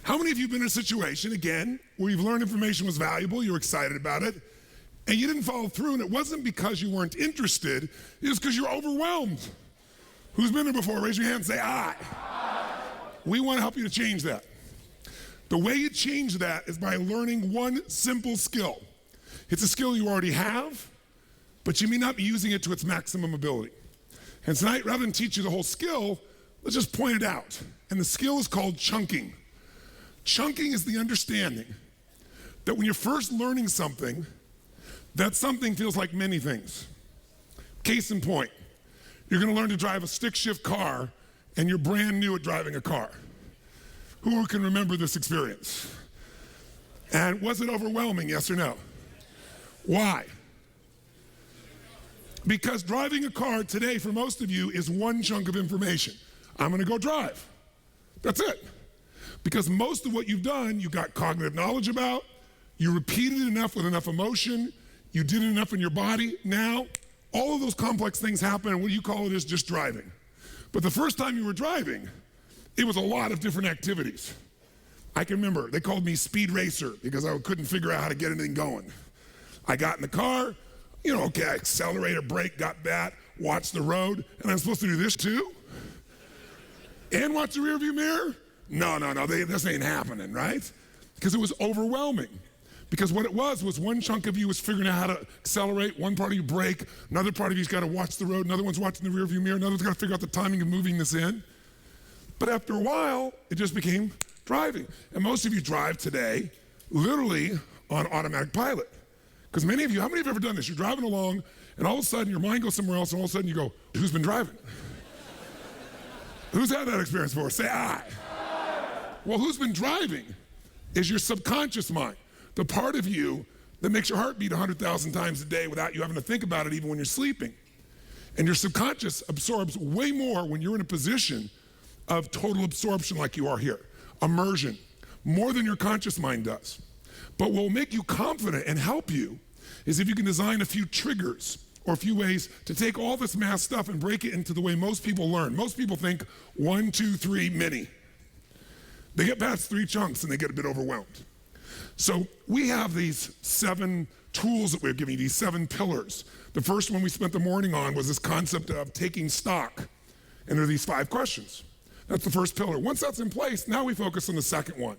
How many of you have been in a situation, again, where you've learned information was valuable, you were excited about it, and you didn't follow through, and it wasn't because you weren't interested, it was because you're overwhelmed? Who's been there before? Raise your hand and say, aye. We want to help you to change that. The way you change that is by learning one simple skill. It's a skill you already have, but you may not be using it to its maximum ability. And tonight, rather than teach you the whole skill, let's just point it out. And the skill is called chunking. Chunking is the understanding that when you're first learning something, that something feels like many things. Case in point, you're gonna learn to drive a stick shift car and you're brand new at driving a car. Who can remember this experience? And was it overwhelming, yes or no? Why? Because driving a car today for most of you is one chunk of information. I'm gonna go drive. That's it. Because most of what you've done, you got cognitive knowledge about, you repeated it enough with enough emotion, you did it enough in your body. Now, all of those complex things happen, and what you call it is just driving. But the first time you were driving, it was a lot of different activities. I can remember, they called me speed racer because I couldn't figure out how to get anything going. I got in the car, okay, I accelerated, brake, got that, watched the road, and I'm supposed to do this too? And watch the rearview mirror? No, this ain't happening, right? Because it was overwhelming. Because what it was one chunk of you was figuring out how to accelerate, one part of you brake, another part of you's got to watch the road, another one's watching the rearview mirror, another one's got to figure out the timing of moving this in. But after a while, it just became driving. And most of you drive today literally on automatic pilot. Because many of you, how many of you have ever done this? You're driving along, and all of a sudden your mind goes somewhere else, and all of a sudden you go, who's been driving? Who's had that experience before? Say aye. Well, who's been driving is your subconscious mind, the part of you that makes your heart beat 100,000 times a day without you having to think about it even when you're sleeping. And your subconscious absorbs way more when you're in a position of total absorption like you are here, immersion, more than your conscious mind does. But what will make you confident and help you is if you can design a few triggers or a few ways to take all this math stuff and break it into the way most people learn. Most people think 1, 2, 3, mini. They get past 3 chunks and they get a bit overwhelmed. So we have these 7 tools that we're giving you, these 7 pillars. The first one we spent the morning on was this concept of taking stock. And there are these 5 questions. That's the first pillar. Once that's in place, now we focus on the second one,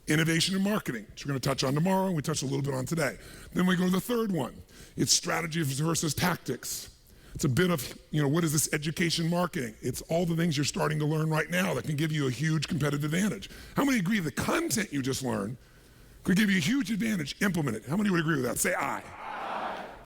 innovation and marketing, which we're gonna touch on tomorrow and we touched a little bit on today. Then we go to the third one. It's strategy versus tactics. It's a bit of, what is this education marketing? It's all the things you're starting to learn right now that can give you a huge competitive advantage. How many agree the content you just learned could give you a huge advantage? Implement it. How many would agree with that? Say aye.